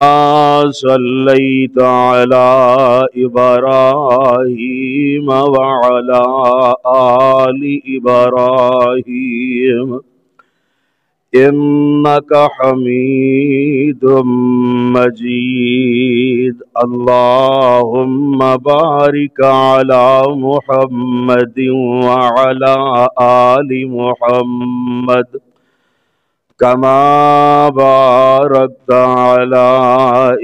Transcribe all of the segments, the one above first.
صليت على إبراهيم وعلى آل إبراهيم إنك حميد مجيد. اللهم بارك على محمد وعلى آل محمد كما باركت على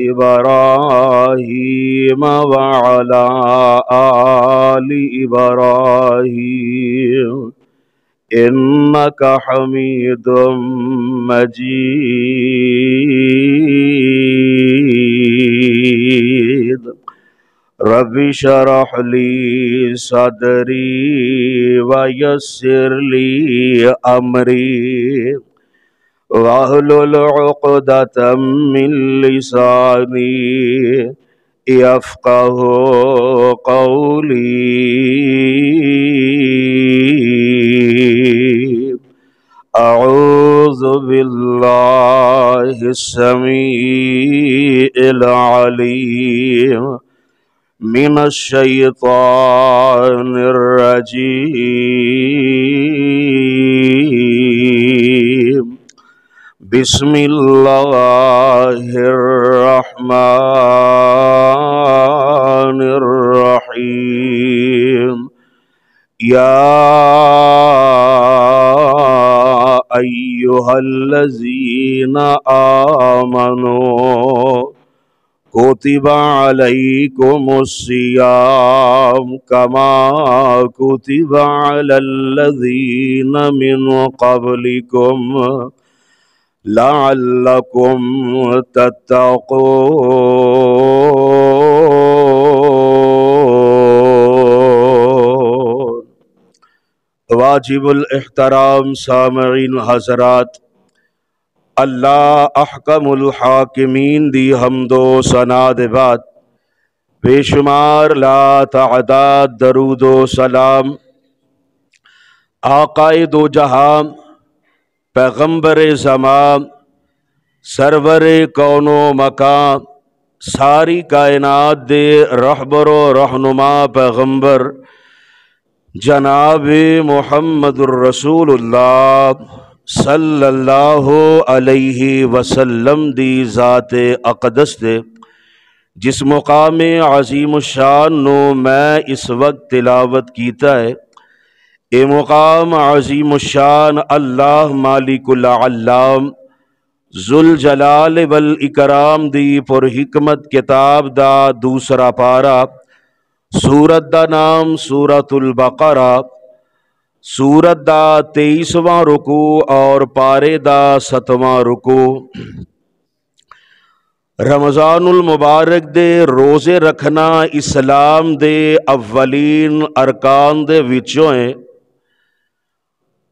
إبراهيم وعلى آل إبراهيم إنك حميد مجيد. رب اشرح لي صدري ويسر لي أمري واحلل عقدة من لساني يفقه قولي. أعوذ بالله السميع العليم من الشيطان الرجيم. بسم الله الرحمن الرحيم. يا أيها الذين آمنوا كتب عليكم الصيام كما كتب على الذين من قبلكم لعلكم تتقون. واجب الاحترام سامعین حضرات، اللہ احکم الحاکمین دی حمد و ثنا دے بعد بے شمار لا تعداد درود و سلام آقائے دو جہاں پیغمبر زمان سرور کون و مکان ساری کائنات دے رہبر و رہنما پیغمبر جناب محمد الرسول اللہ صلی اللہ علیہ وسلم دی ذات اقدس دے جس مقام عظیم الشان نو میں اس وقت تلاوت کیتا ہے، اے مقام عظیم الشان اللہ مالک العلام ذوالجلال والاکرام دی پر حکمت کتاب دا دوسرا پارا، سورت دا نام سورت البقرہ، سورت دا 23واں رکوع اور پارے دا 7واں رکوع۔ رمضان المبارک دے روزے رکھنا اسلام دے اولین ارکان دے وچوں ہیں۔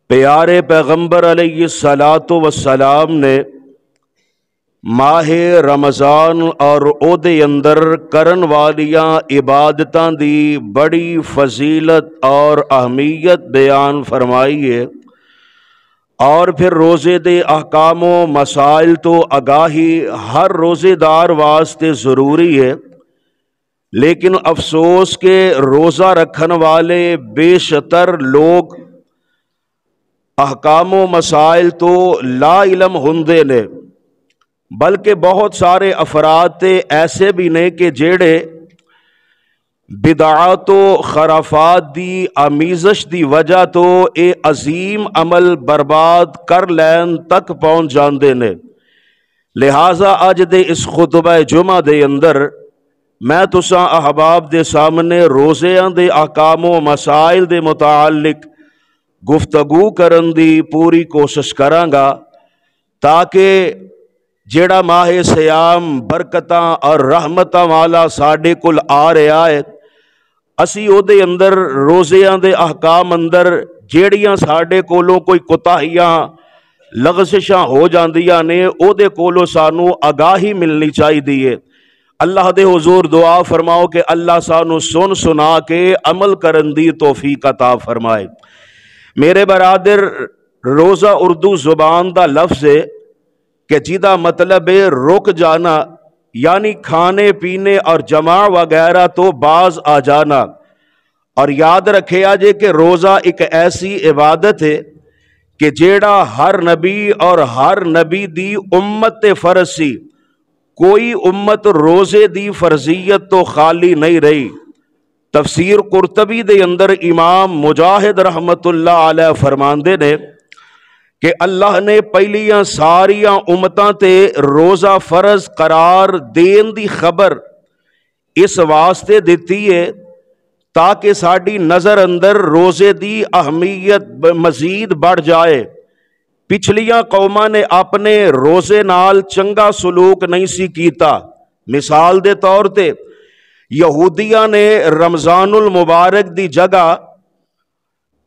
پیارے پیغمبر علیہ الصلاۃ والسلام نے ماہ رمضان اور او دے اندر کرن والیاں عبادتاں دی بڑی فضیلت اور اہمیت بیان فرمائی ہے، اور پھر روزے دے احکام و مسائل تو آگاہی ہر روزے دار واسطے ضروری ہے، لیکن افسوس کہ روزہ رکھن والے بیشتر لوگ احکام و مسائل تو لا علم ہوندے نے، بلکہ بہت سارے افراد تے ایسے بھی نے کہ جیڑے بدعات و خرافات دی آمیزش دی وجہ تو اے عظیم عمل برباد کر لین تک پہنچ جاندے نے۔ لہٰذا اج دے اس خطبہ جمعہ دے اندر میں تساں احباب دے سامنے روزیاں دے احکام و مسائل دے متعلق گفتگو کرن دی پوری کوشش کراں گا، تاکہ جیڑا ماہ سیام برکتاں اور رحمتاں والا ساڈے کول آ رہا ہے، اسی او دے اندر روزیاں دے احکام اندر جیڑیاں ساڈے کولوں کوئی کوتاہیاں لغزشاں ہو جاندیاں نے، او دے کولوں سانو آگاہی ملنی چاہیے۔ اللہ دے حضور دعا فرماؤ کہ اللہ سانو سن سنا کے عمل کرن دی توفیق عطا فرمائے۔ میرے برادر، روزہ اردو زبان دا لفظ ہے کہ جیدہ مطلب ہے رک جانا، یعنی کھانے پینے اور جماع وغیرہ تو باز آ جانا۔ اور یاد رکھے آجے کہ روزہ ایک ایسی عبادت ہے کہ جیڑا ہر نبی اور ہر نبی دی امت فرض سی، کوئی امت روزے دی فرضیت تو خالی نہیں رہی۔ تفسیر قرطبی دے اندر امام مجاہد رحمت اللہ علیہ فرماندے نے کہ اللہ نے پہلیاں ساریاں امتاں تے روزہ فرض قرار دین دی خبر اس واسطے دیتی ہے تاکہ ساڈی نظر اندر روزے دی اہمیت مزید بڑھ جائے۔ پچھلیاں قوماں نے اپنے روزے نال چنگا سلوک نہیں سی کیتا۔ مثال دے طور تے یہودیاں نے رمضان المبارک دی جگہ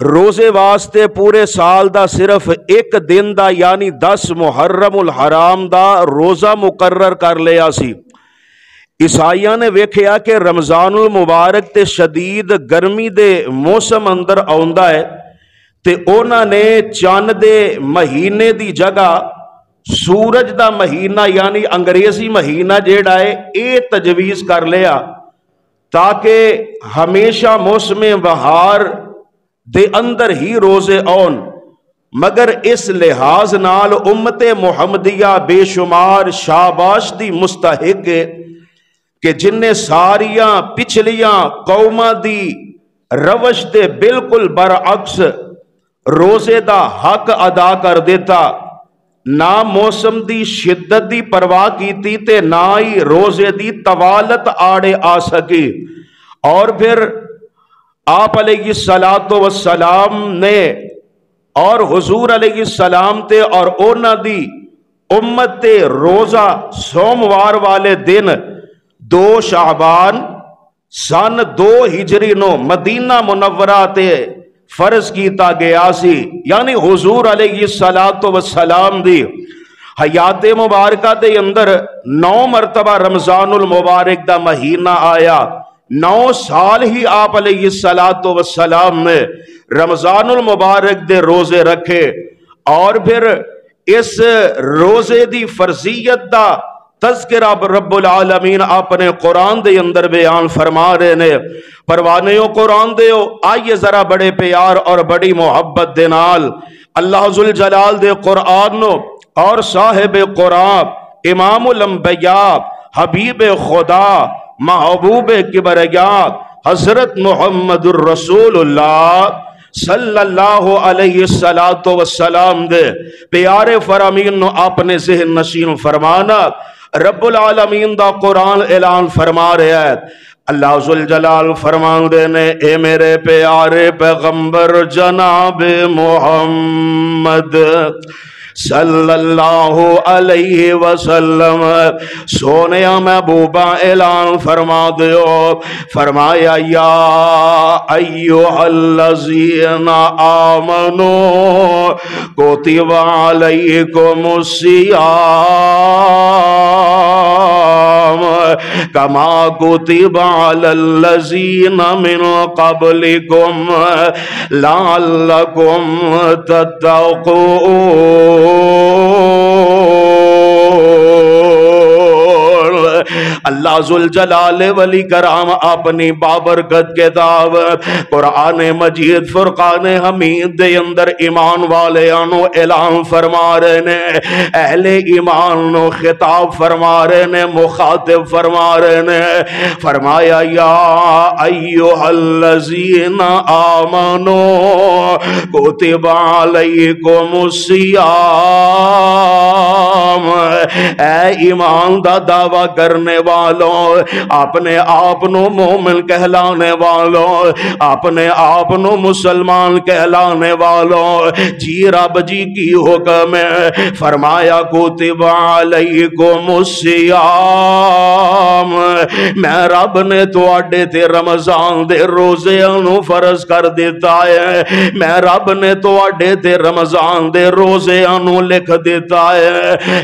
روزے واسطے پورے سال دا صرف ایک دن دا یعنی 10 محرم الحرام دا روزہ مقرر کر لیا سی۔ عیسائیاں نے ویکھیا کہ رمضان المبارک تے شدید گرمی دے موسم اندر آوندا ہے تے اونا نے چاند دے مہینے دی جگہ سورج دا مہینہ یعنی انگریزی مہینہ جیڑا ہے اے تجویز کر لیا تاکہ ہمیشہ موسم بہار دے اندر ہی روزے آن۔ مگر اس لحاظ نال امت محمدیہ بے شمار شاباش دی مستحق ہے کہ جن نے ساریاں پچھلیاں قوماں دی روش دے بالکل برعکس روزے دا حق ادا کر دیتا، نہ موسم دی شدت دی پرواہ کیتی تے نہ ہی روزے دی طوالت آڑے آ سکی۔ اور پھر آپ علیہ السلام نے اور حضور علیہ السلام تے اور اونا دی امت تے روزہ سوموار والے دن 2 شعبان سن 2 ہجری نو مدینہ منورہ تے فرض کیتا گیا سی، یعنی حضور علیہ السلام دی حیات مبارکہ دے اندر 9 مرتبہ رمضان المبارک دا مہینہ آیا۔ 9 سال ہی آپ علیہ السلام نے رمضان المبارک دے روزے رکھے۔ اور پھر اس روزے دی فرضیت دا تذکرہ رب العالمین اپنے قرآن دے اندر بیان فرما رہے نے۔ پروانیوں قرآن دیو آئیے ذرا بڑے پیار اور بڑی محبت دے نال اللہ ذوالجلال دے قرآن نو اور صاحب قرآن امام الانبیاء حبیب خدا محبوب کبریاء حضرت محمد الرسول اللہ صلی اللہ علیہ السلام دے پیارے فرامین نو اپنے ذہن نشین فرمانا۔ رب العالمین دا قرآن اعلان فرما رہے ہیں، اللہ ذوالجلال فرمان دے نے اے میرے پیارے پیغمبر جناب محمد صلی اللہ علیہ وسلم سونے محبوبہ اعلان فرما دیو، فرمایا یا ایوہ الذین آمنو کتب علیکم الصیام کما کتب علی الذین من قبلکم لعلکم تتقون۔ اللہ ذوالجلال ولی کرام اپنی بابرکت کتاب قرآن مجید فرقان حمید دے اندر ایمان والے انو اعلان فرما رہے نے، اہل ایمان نو خطاب فرما رہے نے، مخاطب فرما رہے نے۔ فرمایا یا ایوہ الذین آمنو کتب علیکم الصیام، اے ایمان دا دعویٰ کرنے والوں، اپنے آپنو مومن کہلانے والوں، اپنے آپنو مسلمان کہلانے والوں، جی رب جی کی حکم ہے، فرمایا کتب علیکم الصیام، میں رب نے تو اڈے تے رمضان دے روزے انو فرض کر دیتا ہے، میں رب نے تو اڈے تے رمضان دے روزے انو لکھ دیتا ہے۔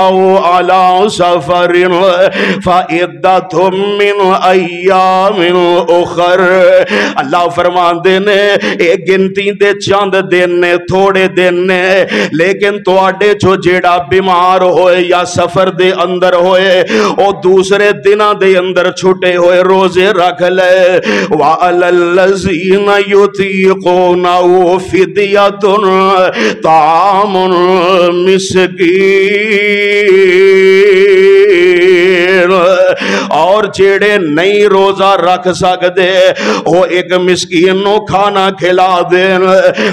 او علی سفر فعدۃ من ایام اخر۔ اللہ فرماندے نے اے گنتی دے چند دن نے، تھوڑے دن نے، لیکن تواڈے چو جیڑا بیمار ہوئے یا سفر دے اندر ہوئے او دوسرے دناں دے اندر چھٹے ہوئے روزے رکھ لے۔ وَعَلَى الَّذِينَ يُطِيقُونَهُ فِدْيَةٌ طَعَامُ مِسْكِينٍ، اور جیڑے نہیں روزہ رکھ سکدے وہ ایک مسکین نو کھانا کھلا دین۔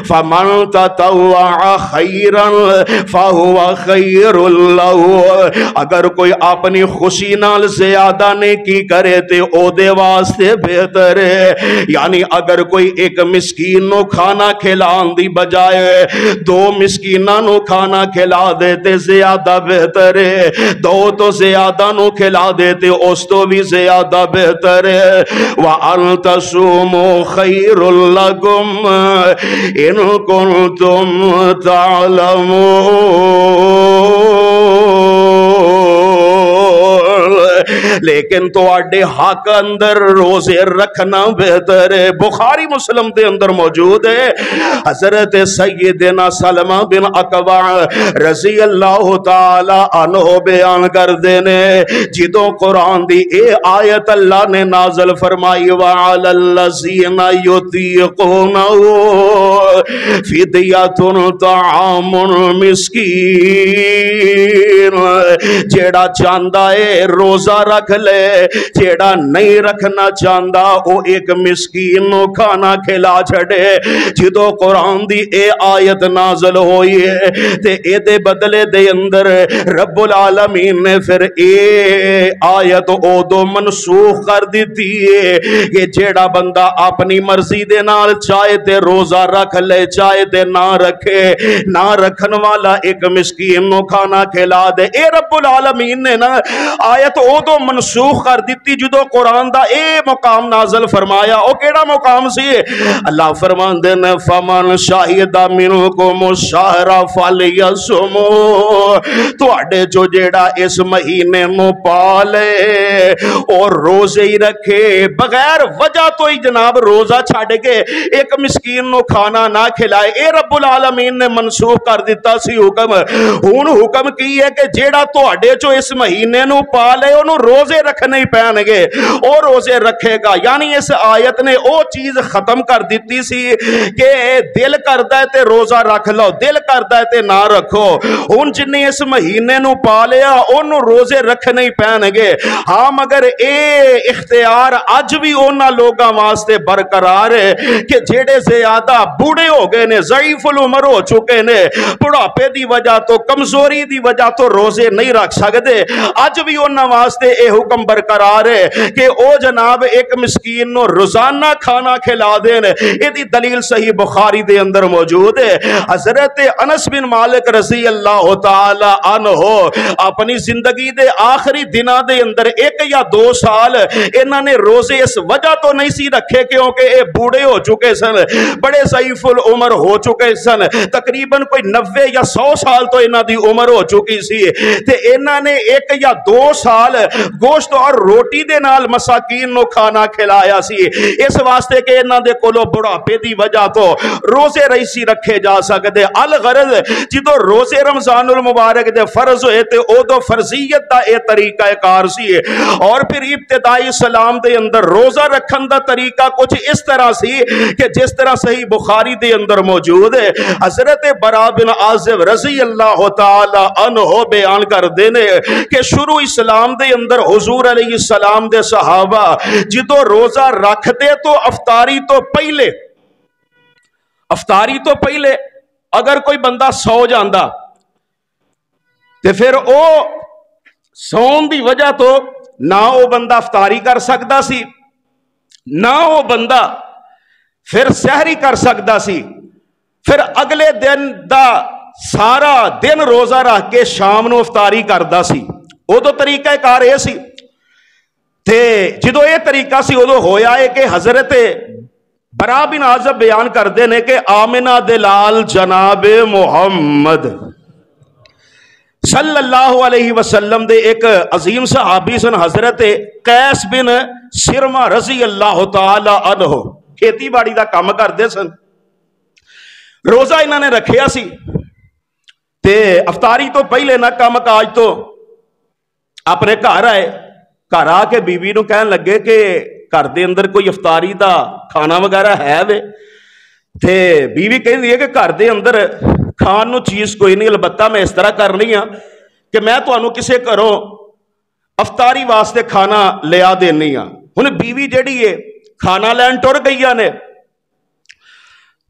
فَمَن تَطَوَّعَ خَيْرًا فَهُوَ خَيْرٌ لَهُ، اگر کوئی اپنی خوشی نال زیادہ نیکی کرے تے او دے واسطے بہتر ہے۔ یعنی اگر کوئی ایک مسکین نو کھانا کھلان دی بجائے دو مسکیناں نو کھانا کھلا دے تے زیادہ بہتر ہے، دو تو زیادہ نو کھلا دے تے اس تو بھی زیادہ بہتر ہے۔ وَأَن تَصُومُوا خَيْرٌ لَكُمْ إِن كُنتُمْ تَعْلَمُونَ۔ لیکن تو آڈے حق اندر روزے رکھنا بہتر ہے۔ بخاری مسلم دے اندر موجود ہے، حضرت سیدنا سلمہ بن اکوع رضی اللہ تعالی عنہ بیان کر دینے جدوں قرآن دی اے آیت اللہ نے نازل فرمائی وَعَلَى الَّذِينَ يُطِيقُونَهُ فِدْيَةٌ طَعَامٌ مِسْكِينٌ، جیڑا چاندہ ہے روزہ رکھ لے، جیڑا نہیں رکھنا چاندہ او ایک مسکین نو کھانا کھلا چھڑے۔ جدو قرآن دی اے آیت نازل ہوئی ہے تے اے دے بدلے دے اندر رب العالمین نے پھر اے آیت او دو منسوخ کر دیتی ہے کہ جیڑا بندہ اپنی مرضی دے نال چاہے تے روزہ رکھ لے، چاہے تے نہ رکھے، نہ رکھن والا ایک مسکین نو کھانا کھلا دے۔ اے رب العالمین نے نا آیت او دو منسوخ کر دیتی جدو قرآن دا اے مقام نازل فرمایا۔ او کیڑا مقام سی؟ اللہ فرماندے نے فَمَنْ شَهِدَ مِنْكُمُ الشَّهْرَ فَلْيَصُمْهُ، تو اڈے جو جیڑا اس مہینے نو پالے اور روزے ہی رکھے، بغیر وجہ تو ہی جناب روزہ چھاڑ کے ایک مسکین نو کھانا نہ کھلائے۔ اے رب العالمین نے منسوخ کر دیتا سی حکم۔ ہن حکم کی ہے کہ جیڑا تو اڈے جو اس مہینے نو پالے انہوں روزے رکھنے ہی پہن گے، اور روزے رکھے گا۔ یعنی اس آیت نے او چیز ختم کر دیتی سی کہ دل کردا ہے تے روزہ رکھ لو، دل کردا ہے تے نہ رکھو۔ ہن جنہیں اس مہینے نو پالیا انہوں روزے رکھنے ہی پہن گے۔ ہاں مگر اے اختیار اج بھی انہاں لوگاں واسطے برقرار ہے کہ جیڑے زیادہ بوڑھے ہو گئے نے، ضعیف العمر ہو چکے نے، بڑھاپے دی وجہ تو کمزوری دی وجہ تو روزے نہیں رکھ سکتے، اج بھی انہاں واسطے اے حکم برقرار ہے کہ او جناب ایک مسکین نو روزانہ کھانا کھلا دین۔ ایدی دلیل صحیح بخاری دے اندر موجود ہے۔ حضرت انس بن مالک رضی اللہ تعالی عنہ اپنی زندگی دے آخری دنہ دے اندر 1 یا 2 سال انہاں نے روزے اس وجہ تو نہیں سی رکھے کیونکہ اے بوڑھے ہو چکے سن، بڑے ضعیف العمر ہو چکے سن، تقریباً کوئی 90 یا 100 سال تو انہاں دی عمر ہو چکی سی، تے انہاں نے 1 یا 2 سال گوشت اور روٹی دے نال مساکین نو کھانا کھلایا سی، اس واسطے کہ انہاں دے کولو بڑھاپے دی وجہ تو روزے رہی سی رکھے جا سکتے۔ الغرض جدو روزے رمضان المبارک دے فرض ہوئے تے او دو فرضیت دا اے طریقہ کار سی، اور پھر ابتدائی اسلام دے اندر روزہ رکھن دا طریقہ کچھ اس طرح سی کہ جس طرح صحیح بخاری دے اندر موجود ہے۔ حضرت برا بن عازب رضی اللہ تعالی عنہ بیان کر دینے کہ شروع اسلام دے اندر حضور علیہ السلام دے صحابہ جدو روزہ رکھ دے تو افطاری تو پہلے اگر کوئی بندہ سو جاندہ تے پھر او سون دی وجہ تو نہ او بندہ افطاری کر سکتا سی، نہ او بندہ پھر سحری کر سکتا سی، پھر اگلے دن دا سارا دن روزہ رکھ کے شام نو افطاری کردا سی۔ او تو طریقہ کار اے سی تے جدو اے طریقہ سی ادو ہویا ہے کہ حضرت برا بن عازب بیان کر دینے کہ آمنہ دلال جناب محمد صلی اللہ علیہ وسلم دے ایک عظیم صحابی سن حضرت قیس بن سرمہ رضی اللہ تعالی عنہ، کھیتی باڑی دا کام کردے سن۔ روزہ انہوں نے رکھیا سی تے افطاری تو پہلے نہ کام کاج تو اپنے گھر آئے، گھر آ کے بیوی نو کہن لگے کہ گھر دے اندر کوئی افطاری دا کھانا وغیرہ ہے وے؟ تے بیوی کہہ دی ہے کہ گھر دے اندر کھان نو چیز کوئی نہیں، البتہ میں اس طرح کرنی ہاں کہ میں تانوں کسے گھروں افطاری واسطے کھانا لیا دینی ہاں۔ ہن بیوی جڑی ہے کھانا لین ٹر گئی نے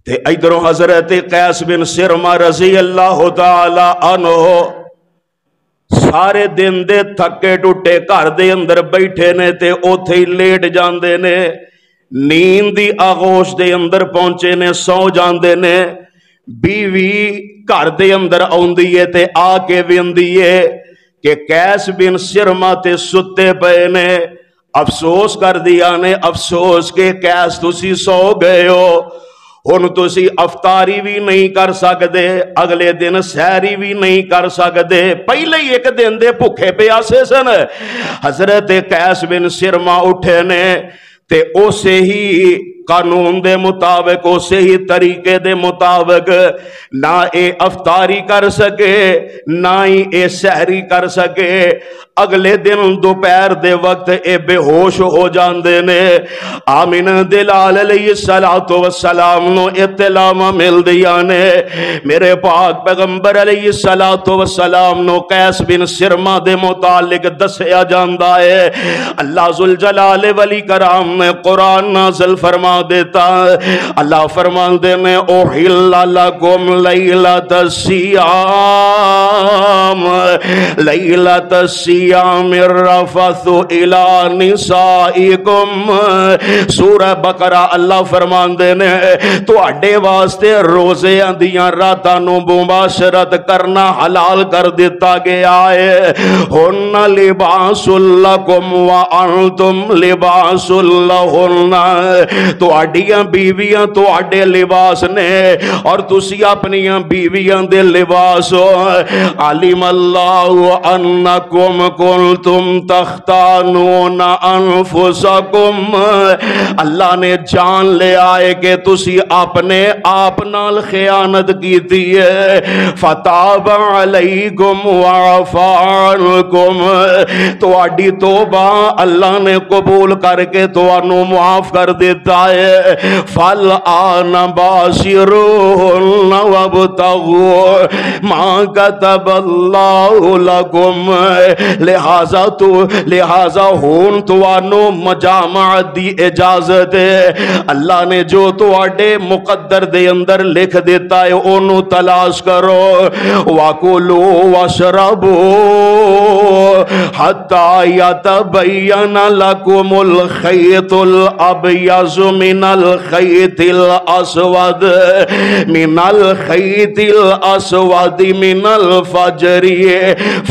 تے ادھروں حضرت قیس بن سرمہ رضی اللہ تعالی عنہ سارے دن دے تھکے ٹوٹے گھر دے اندر بیٹھے نے تے اوتھے ہی لیٹ جاندے نے، نیند دی آغوش دے اندر پہنچے نے، سو جاندے نے۔ بیوی گھر دے اندر آوندی ہے تے آ کے ویندی ہے کہ قیس بن سرمہ تے ستے پئے نے۔ افسوس کر دیا نے، افسوس کہ قیس تسی سو گئے ہو، ہن تسی افطاری بھی نہیں کر سکتے، اگلے دن سحری بھی نہیں کر سکتے، پہلے ہی ایک دن دے بھوکے پیاسے سن۔ حضرت قیس بن سرمہ اٹھے نے تے اسے ہی قانون دے مطابق، اسے ہی طریقے دے مطابق نہ اے افطاری کر سکے نہ ہی اے سحری کر سکے۔ اگلے دن دوپہر دے وقت اے بے ہوش ہو جاندے نے۔ آمینہ دلال علیہ السلام نو اطلاع مل دیا نے، میرے پاک پیغمبر علیہ السلام نو قیس بن سرمہ دے متعلق دسیا جاندا ہے۔ اللہ ذوالجلال ولی کرام نے قرآن نازل فرما دیتا، اللہ فرماندے میں اوحل لکم لیلۃ الصیام لیلۃ الصیام الرفث الی نسائکم۔ سورہ بقرہ اللہ فرماندے نے تواڈے واسطے روزیاں دیاں راتاں نو مباشرت کرنا حلال کر دیتا گیا ہے۔ ہن لباس لکم وانتم لباس لہن، تواڈیاں بیویاں تواڈے لباس نے اور تسی اپنیاں بیویاں دے لباس ہو۔ علم اللہ انکم کنتم تختانون انفسکم، اللہ نے جان لیا ہے کہ تسی اپنے آپ نال خیانت کیتی ہے۔ فتاب علیکم وعفا عنکم، تواڈی توبہ اللہ نے قبول کر کے تانوں معاف کر دیتا ہے۔ فالآن باشروہن وابتغوا ما کتب اللہ لکم، لہذا ہون توانوں مجامعت دی اجازت ہے۔ اللہ نے جو تواڈے مقدر دے اندر لکھ دیتا ہے انہوں تلاش کرو۔ وَكُلُوا وَاشْرَبُوا حَتَّى يَتَبَيَّنَ لَكُمُ الْخَيْطُ الْأَبْيَضُ مِنَ الْخَيْطِ الْأَسْوَدِ مِنَ الْخَيْطِ الْأَسْوَدِ مِنَ الْفَجْرِ،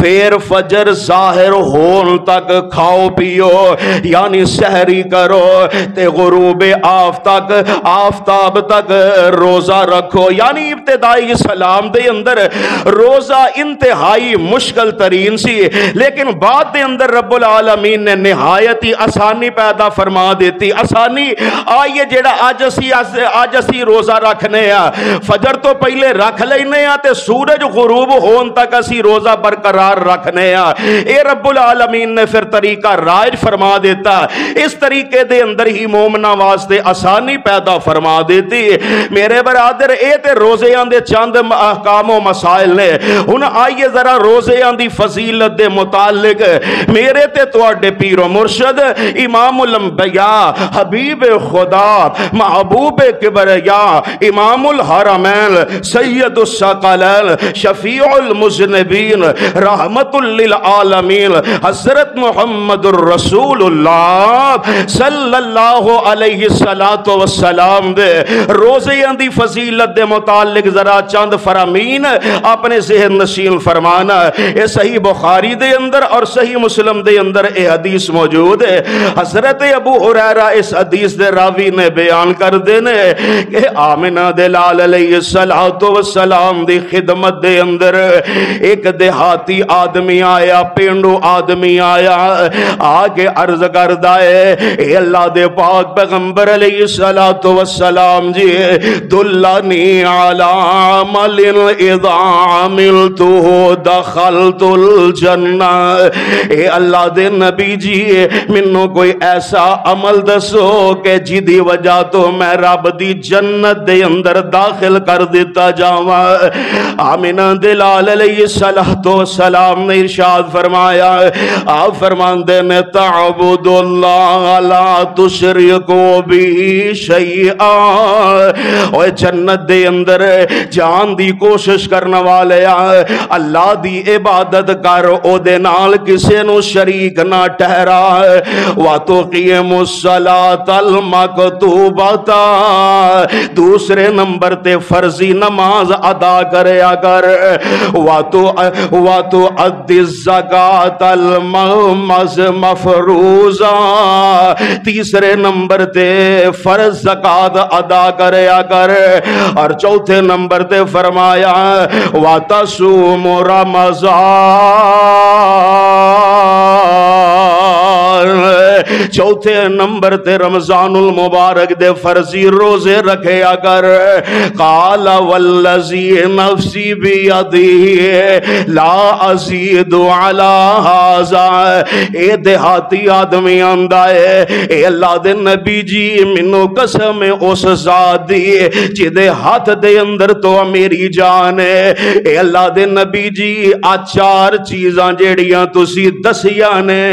پھر فجر ظاہر ہون تک کھاؤ پیو یعنی سحری کرو تے غروب آفتاب تک روزہ رکھو۔ یعنی ابتدائی اسلام دے اندر روزہ انتہائی مشکل ترین سی، لیکن بعد دے اندر رب العالمین نے نہایت ہی آسانی پیدا فرما دیتی۔ آسانی آئیے جیڑا آج اسی روزہ رکھنے ہیں، فجر تو پہلے رکھ لینے ہیں تے سورج غروب ہون تک اسی روزہ برقرار رکھنے ہیں۔ اے رب العالمین نے پھر طریقہ رائج فرما دیتا، اس طریقے دے اندر ہی مومنہ واسطے آسانی پیدا فرما دیتی۔ میرے برادر اے تے روزیاں دے چند احکام و مسائل نے۔ ہن آئیے ذرا روزیاں دی فضیلت دے متعلق میرے تے تواڈے پیر و مرشد امام الانبیاء حبیب خدا محبوب کبریا امام الحرمین سید الثقلین شفیع المذنبین رحمت للعالمین حضرت محمد الرسول اللہ صلی اللہ علیہ السلام دے روزیاں دی فضیلت دے متعلق ذرا چند فرامین اپنے ذہن نشین فرمانا۔ اے صحیح بخاری دے اندر اور صحیح مسلم دے اندر اے حدیث موجود ہے۔ حضرت ابو ہریرہ اس حدیث دے راوی نے بیان کر دینے کہ آمنہ دلال علیہ السلام دی خدمت دے اندر ایک دیہاتی آدمی آیا, پینڈو آدمی آیا, آگے عرض کردا ہے اے اللہ دے پاک پیغمبر علیہ الصلوۃ والسلام جی, دلنی علی عمل اذا عملته دخلت الجنہ. اے اللہ دے نبی جی مینوں کوئی ایسا عمل دسو کہ جدی وجہ تو میں رب دی جنت دے اندر داخل کر دیتا جاواں. آمنہ دلال علیہ الصلوۃ والسلام نے ارشاد فرمایا, آپ فرماندے نے تعبد اللہ لا تشرکو بھی شیئا. اوے جنت دے اندر جان دی کوشش کرنے والے اللہ دی عبادت کر, او دے نال کسے نو شریک نہ ٹھہرا. وَتُقِيمُ الصَّلَاةَ الْمَكْتُوبَةَ, دوسرے نمبر تے فرضی نماز ادا کریا کر. وَتُؤَدِّ الزَّكَاةَ الْمَفْرُوضَةَ, تیسرے نمبر تے فرض زکات ادا کریا کر. اور چوتھے نمبر تے فرمایا وَتَصُومُ رمضان, چوتھے نمبر تے رمضان المبارک دے فرضی روزے رکھیا کر. قال والذی نفسی بیدہ لا ازید علی ھذا, اے دیہاتی آدمی آندا ہے اے اللہ دے نبی جی مینوں قسم اس ذات دی جدے ہاتھ دے اندر تو میری جان ہے. اے اللہ دے نبی جی آ چار چیزاں جیڑیاں تسی دسیاں نے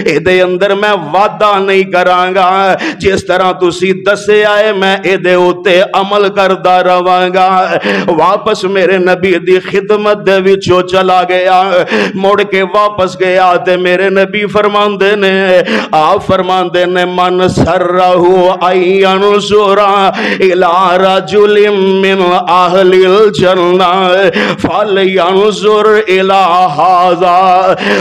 اے دے اندر میں وعدہ نہیں کراں گا, جس طرح تسی دسیا ہے میں اے دے اوتے عمل کردا رہواں گا. واپس میرے نبی دی خدمت دے وچوں چلا گیا, مڑ کے واپس گیا تے میرے نبی فرماندے نے, آپ فرماندے نے من سرہ ان ینظر الی رجل من اہل الجنہ فلینظر الی ھذا.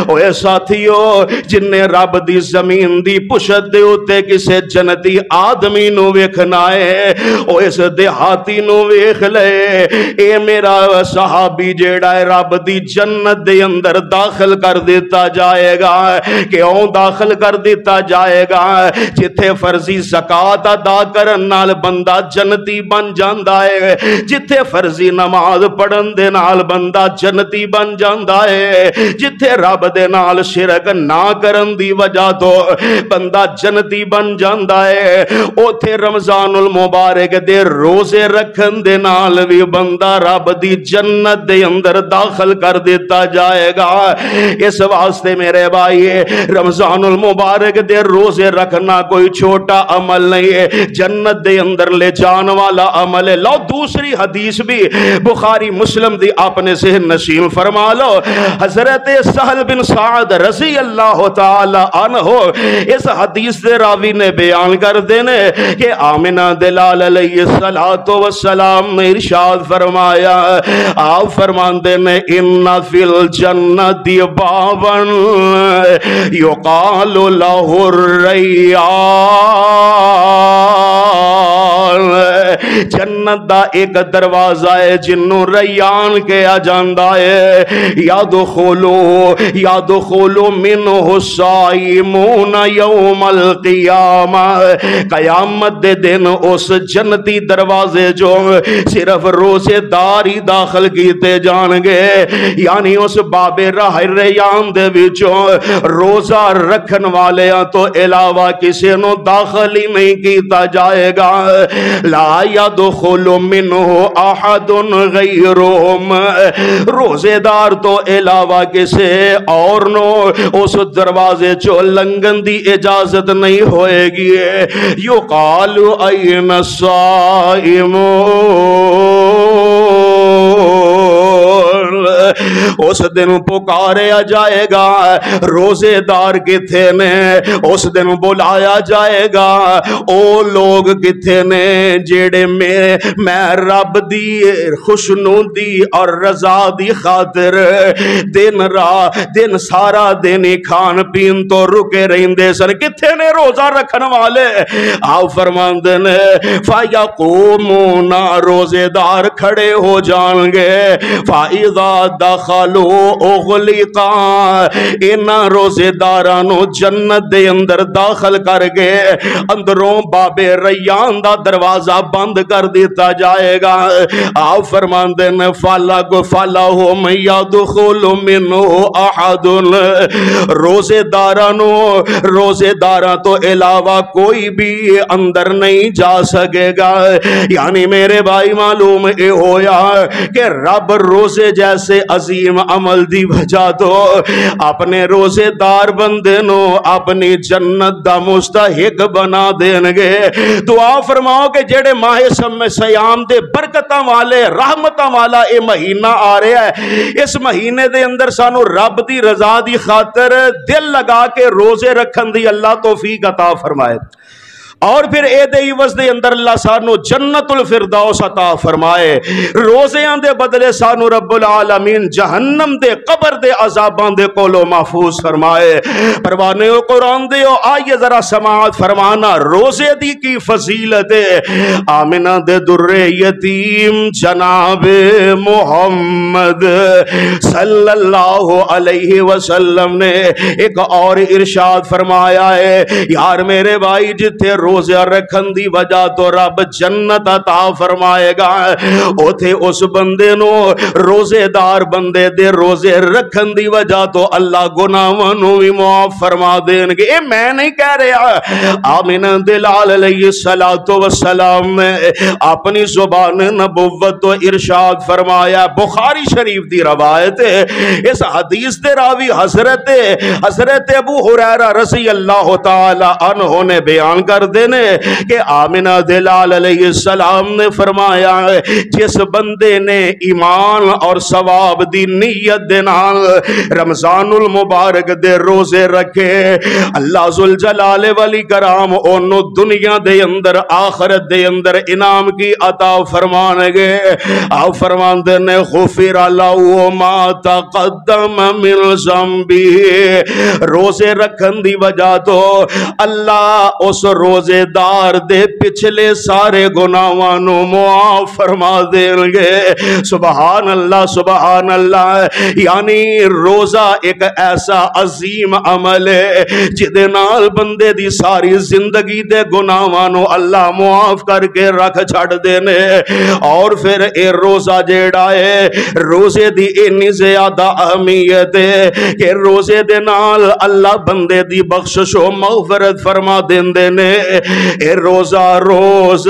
اوے ساتھیو جن نے رب دی زمین دی پشت دے اوتے کسے جنتی آدمی نو ویکھنا ہے او اس دیہاتی نو ویکھ لے. اے میرا صحابی جیڑا ہے رب دی جنت دے اندر داخل کر دیتا جائے گا. کیوں داخل کر دیتا جائے گا؟ جتھے فرضی زکات ادا کرن نال بندہ جنتی بن جاندا ہے, جتھے فرضی نماز پڑھن دے نال بندہ جنتی بن جاندا ہے, جتھے رب دے نال شرک نہ کرن دی وجہ تو بندہ جنتی بن جاندا ہے, اوتھے رمضان المبارک دے روزے رکھن دے نال بھی بندہ رب دی جنت دے اندر داخل کر دیتا جائے گا. اس واسطے میرے بھائی رمضان المبارک دے روزے رکھنا کوئی چھوٹا عمل نہیں ہے, جنت دے اندر لے جان والا عمل ہے. لو دوسری حدیث بھی بخاری مسلم دی اپنے ذہن نشین فرما لو. حضرت سہل بن سعد رضی اللہ تعالی عنہ اس حدیث دے راوی نے بیان کر دینے کہ آمنہ دلال علیہ الصلوۃ والسلام نے ارشاد فرمایا, آپ فرماندے نے ان فی الجنت بابا یقال لہ الریان, جنت دا ایک دروازہ ہے جنوں ریان کہا جاندا ہے. یدخلوا منہ الصائمون یوم القیامہ, قیامت دے دن اس جنتی دروازے جو صرف روزے دار ہی داخل کیتے جان گے, یعنی اس باب راہ ریان دے وچوں روزہ رکھن والے تو علاوہ کسی نو داخل ہی نہیں کیتا جائے گا. لا يدخل منہ احد غیرہم, روزے دار تو علاوہ کسی اور نو اس دروازے چو لنگن دی اجازت نہیں ہوئے گی. یقال این الصائمون, اس دن پکاریا جائے گا روزے دار کتھے نے, اس دن بلایا جائے گا او لوگ کتھے نے جیڑے میں رب دی خوشنودی اور رضا دی خاطر دن سارا دن کھان پین تو رکے رہندے سن, کتھے نے روزہ رکھن والے؟ آپ فرماندے نے فَيَقُومُونَ, روزے دار کھڑے ہو جان گے. فَإِذَا دَخَلَ یقالو اغلقا انہاں روزے داراں نو جنت دے اندر داخل کر کے اندروں باب ریان دا دروازہ بند کر دیتا جائے گا۔ آپ فرماندے نے فَلَهُمْ يَدْخُلُ مِنْهُ أَحَدٌ روزے داراں تو علاوہ کوئی بھی اندر نہیں جا سکے گا۔ یعنی میرے بھائی معلوم اے ہویا کہ رب روزے جیسے عظیم عمل دی وجہ تو اپنے روزے دار بندے نو اپنی جنت دا مستحق بنا دین گے۔ دعا فرماؤ کہ جڑے ماہ سیام دے برکتاں والے رحمتاں والا اے مہینہ آ رہا ہے، اس مہینے دے اندر سانو رب دی رضا دی خاطر دل لگا کے روزے رکھن دی اللہ توفیق عطا فرمائے، اور پھر اے دے عوض دے اندر اللہ سانو جنت الفردوس عطا فرمائے۔ روزیاں دے بدلے سانو رب العالمین جہنم دے قبر دے عذاباں دے کولو محفوظ فرمائے۔ پروانے قرآن دے آئیے ذرا سماعت فرمانا روزے دی کی فضیلت آمنہ دے در یتیم جناب محمد صلی اللہ علیہ وسلم نے ایک اور ارشاد فرمایا ہے، یار میرے بھائی جتھے روزے رکھن دی وجہ تو رب جنت عطا فرمائے گا، اوتھے اس بندے نو روزے دار بندے دے روزے رکھن دی وجہ تو اللہ گناہاں نو بھی معاف فرما دین گے۔ اے میں نہیں کہہ رہا، آمنہ دلال علیہ السلام نے اپنی زبان نبوت تو ارشاد فرمایا۔ بخاری شریف دی روایت ہے، اس حدیث دے راوی حضرت ابو ہریرہ رضی اللہ تعالی عنہ نے بیان کر دینے کہ آمنہ دلال علیہ السلام نے فرمایا جس بندے نے ایمان اور ثواب دی نیت دے نال رمضان المبارک دے روزے رکھے، اللہ ذوالجلال والاکرام انہوں دنیا دے اندر آخرت دے اندر انعام کی عطا فرمان گے۔ آپ فرمان دینے غفر لہو ما تقدم من ذنبہ، روزے رکھن دی وجہ تو اللہ اس روزے دار دے پچھلے سارے گناہاں نو معاف فرما دیں گے۔ سبحان اللہ سبحان اللہ۔ یعنی روزہ ایک ایسا عظیم عمل ہے جدے نال بندے دی ساری زندگی دے گناہاں نو اللہ معاف کر کے رکھ چھڑ دینے، اور پھر اے روزہ جیڑا ہے روزے دی اتنی زیادہ اہمیت ہے کہ روزے دے نال اللہ بندے دی بخشش و مغفرت فرما دیندے نے۔ اے روزہ روز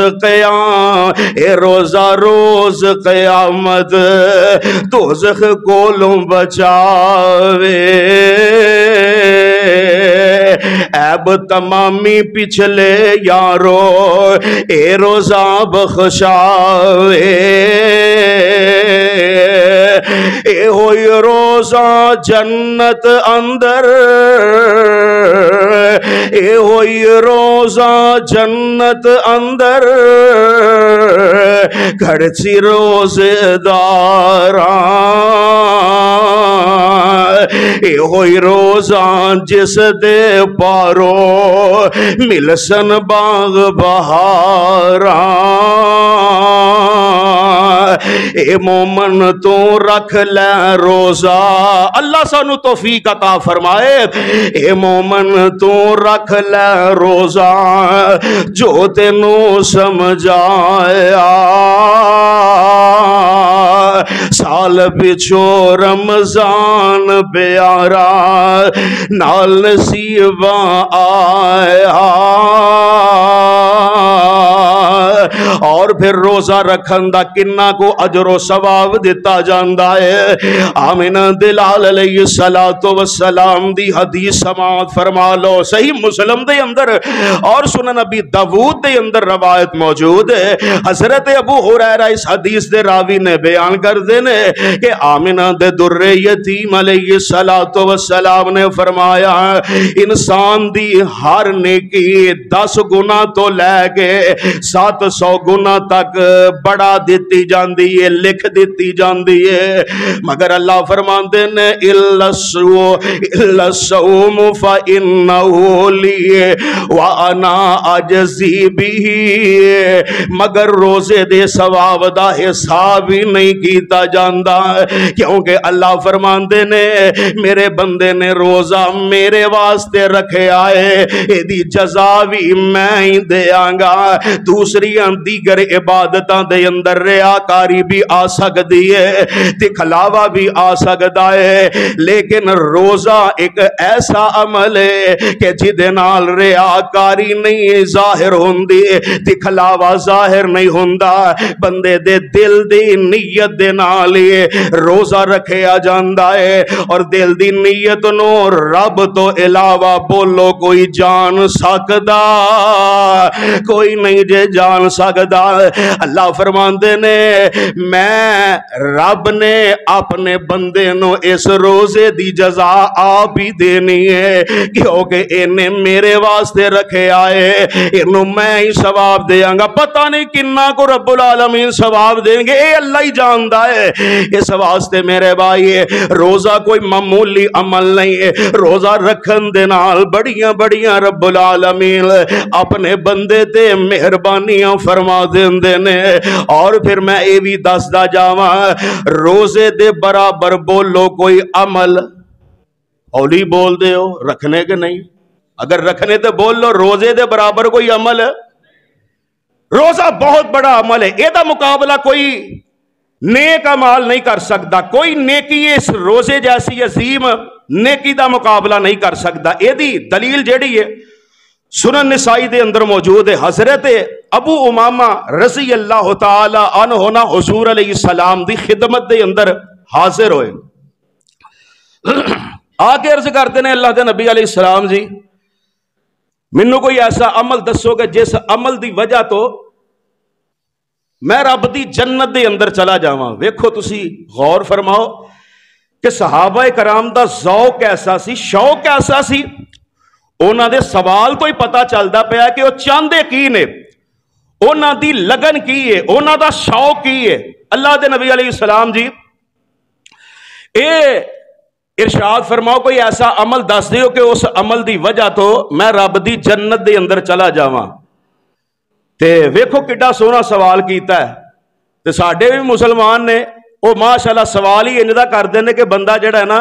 قیامت دوزخ کولوں بچاوے، عیب تمامی پچھلے یارو اے روزہ بخشاوے، اے ہوئی روزہ جنت اندر، اے ہوئی روزہ جنت اندر گھڑچی روزے داراں، اے ہوئی روزہ جس دے پارو ملسن باغ بہاراں، اے مومن تو رکھ لے روزہ، اللہ سانو توفیق عطا فرمائے، اے مومن تو رکھ لے روزہ جو تینوں سمجھایا، سال پچھو رمضان پیارا نال نصیباں آیا، اور پھر روزہ رکھن دا کنہ کو اجر و ثواب دیتا جاندا ہے۔ آمنہ دلال علیہ السلام دی حدیث سماعت فرما لو، صحیح مسلم دے اندر اور سنن نبی داؤد دے اندر روایت موجود ہے۔ حضرت ابو ہریرہ اس حدیث دے راوی نے بیان کر دینے کہ آمنہ دے در یتیم علیہ السلام نے فرمایا انسان دی ہر نیکی 10 گنا تو لے کے 700 گنا تک تک بڑھا دیتی جاندی ہے، لکھ دیتی جاندی ہے، مگر اللہ فرماندے نے الا الصوم فإنه لی وانا اجزی به، مگر روزے دے ثواب دا حساب ہی نہیں کیتا جاندا، کیونکہ اللہ فرماندے نے میرے بندے نے روزہ میرے واسطے رکھے آئے، ایدی جزا بھی میں ہی دیاں گا۔ دوسری دیگر عبادتاں دے اندر ریاکاری بھی آ سکتی ہے، دکھلاوا بھی آ سکتا ہے، لیکن روزہ ایک ایسا عمل ہے کہ جدے نال ریاکاری نہیں ظاہر ہوندی، دکھلاوا ظاہر نہیں ہوندا، بندے دے دل دی نیت دے نال روزہ رکھیا جاندا ہے، اور دل دی نیت نو رب تو علاوہ بولو کوئی جان سکدا کوئی نہیں جے جان سکدا۔ اللہ فرماندے نے میں رب نے اپنے بندے نو اس روزے دی جزا آپ ہی دینی ہے، کیونکہ انہیں میرے واسطے رکھے آئے، انہوں میں ہی ثواب دیاں گا۔ پتہ نہیں کنا کو رب العالمین ثواب دیں گے، اے اللہ ہی جاندا ہے۔ اس واسطے میرے بھائی روزہ کوئی معمولی عمل نہیں ہے، روزہ رکھن دے نال بڑیاں بڑیاں رب العالمین اپنے بندے تے مہربانیاں فرما دیندے نے۔ اور پھر میں اے بھی دسدا جاواں، روزے دے برابر بولو کوئی عمل، اولی بول دے ہو رکھنے کے نہیں، اگر رکھنے تے بول لو، روزے دے برابر کوئی عمل ہے؟ روزہ بہت بڑا عمل ہے، یہ دا مقابلہ کوئی نیک عمل نہیں کر سکتا، کوئی نیکی اس روزے جیسی عظیم نیکی دا مقابلہ نہیں کر سکتا۔ یہ دی دلیل جیڑی ہے سنن نسائی دے اندر موجود ہے، حضرت ابو امامہ رضی اللہ تعالی عنہ نا حضور علیہ السلام دی خدمت دے اندر حاضر ہوئے، آگے عرض کرتے ہیں اللہ دے نبی علیہ السلام جی منو کوئی ایسا عمل دسو کہ جس عمل دی وجہ تو میں رب دی جنت دے اندر چلا جاواں۔ ویکھو تسی غور فرماؤ کہ صحابہ کرام دا ذوق ایسا سی، شوق ایسا سی، اونا دے سوال تو ہی پتا چلدا پیا کہ وہ چاندے کی نے، اونا دی لگن کی ہے، اونا دا شوق کی ہے۔ اللہ دے نبی علیہ السلام جی اے ارشاد فرماؤ کوئی ایسا عمل دس دیو کہ اس عمل دی وجہ تو میں رب دی جنت دے اندر چلا جاواں۔ تے ویکھو کڈا سونا سوال کیتا ہے، تے ساڈے بھی مسلمان نے وہ ماشاءاللہ سوال ہی انجدا کر دینے کہ بندہ جڑا ہے نا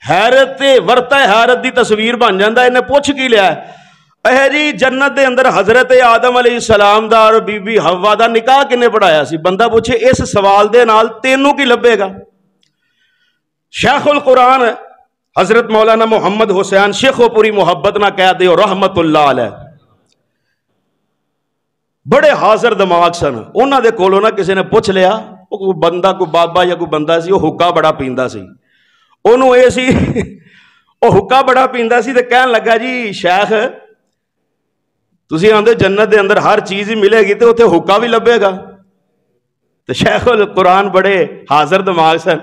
حیرت ورتا حیرت دی تصویر بن جاندہ ہے، انہیں پوچھ کی لیا ہے اے جی جنت دے اندر حضرت آدم علیہ السلام دا اور بی بی حوا دا نکاح کنے پڑھایا سی؟ بندہ پوچھے اس سوال دے نال تینوں کی لبے گا؟ شیخ القرآن حضرت مولانا محمد حسین شیخو پوری محبت نہ کہہ دے رحمت اللہ علیہ، بڑے حاضر دماغ سن، انہاں دے کولوں نہ کسی نے پوچھ لیا، کوئی بندہ کوئی بابا یا کوئی بندہ سی وہ حکا بڑا پیندا سی، انہوں اے سی وہ حکا بڑا پیندا سی تے کہن لگا جی شیخ تسی آندے جنت دے اندر ہر چیز ہی ملے گی تے اوتھے حکا بھی لبے گا؟ تے شیخ القرآن بڑے حاضر دماغ سن،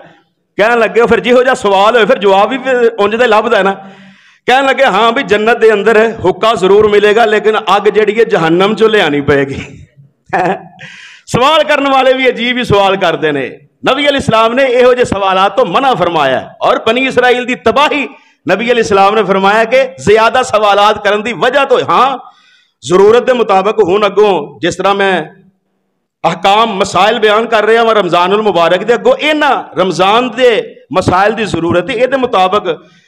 کہن لگے پھر جی ہو جا سوال ہوئے پھر جواب بھی انج دے لبدا ہے نا، کہن لگے ہاں بھی جنت دے اندر حکا ضرور ملے گا لیکن اگ جڑی ہے جہنم چوں لے آنی پئے گی۔ سوال کرنے والے بھی عجیب ہی سوال کرتے ہیں۔ نبی علیہ السلام نے یہو جے سوالات تو منع فرمایا ہے، اور بنی اسرائیل دی تباہی نبی علیہ السلام نے فرمایا کہ زیادہ سوالات کرن دی وجہ تو ہاں ضرورت دے مطابق ہون، اگوں جس طرح میں احکام مسائل بیان کر رہے ہیں رمضان المبارک دے اگوں اینا رمضان دے مسائل دی ضرورت ہے، یہ دے مطابق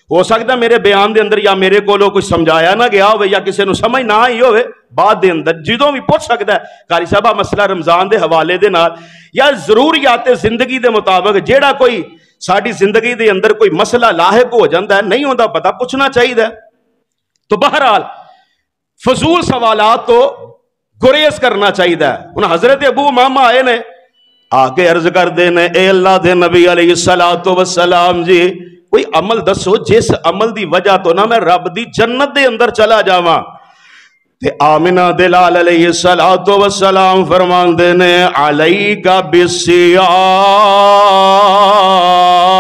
ہو سکتا میرے بیان دے اندر یا میرے کولو کچھ سمجھایا نہ گیا ہوئے یا کسی نو سمجھ نہ آئی ہوئے، بعد دے اندر جدوں بھی پوچھ سکتا ہے قاری صاحبہ مسئلہ رمضان دے حوالے دے نال یا ضروریات زندگی دے مطابق جیڑا کوئی ساڑی زندگی دے اندر کوئی مسئلہ لاحق ہو جاندہ ہے نہیں ہوندہ پتہ پوچھنا چاہیے۔ تو بہرحال فضول سوالات تو گریز کرنا چاہیے۔ انہاں حضرت ابو امامہ آئے نے آگے عرض کر دینے اے اللہ دے نبی علیہ السلام جی کوئی عمل دسو جس عمل دی وجہ تو نہ میں رب دی جنت دے اندر چلا جاواں۔ تے آمنہ دلال علیہ السلام فرمان دینے علیکا بالصیام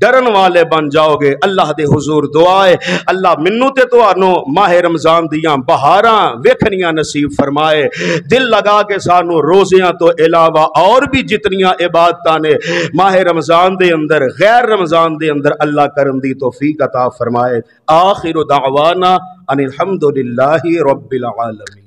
ڈرن والے بن جاؤ گے۔ اللہ دے حضور دعا ہے اللہ منو تے تانوں ماہ رمضان دیاں بہاراں ویکھنیاں نصیب فرمائے، دل لگا کے سانو روزیاں تو علاوہ اور بھی جتنیاں عبادتاں نے ماہ رمضان دے اندر غیر رمضان دے اندر اللہ کرن دی توفیق عطا فرمائے۔ آخر دعوانا ان الحمدللہ رب العالمین۔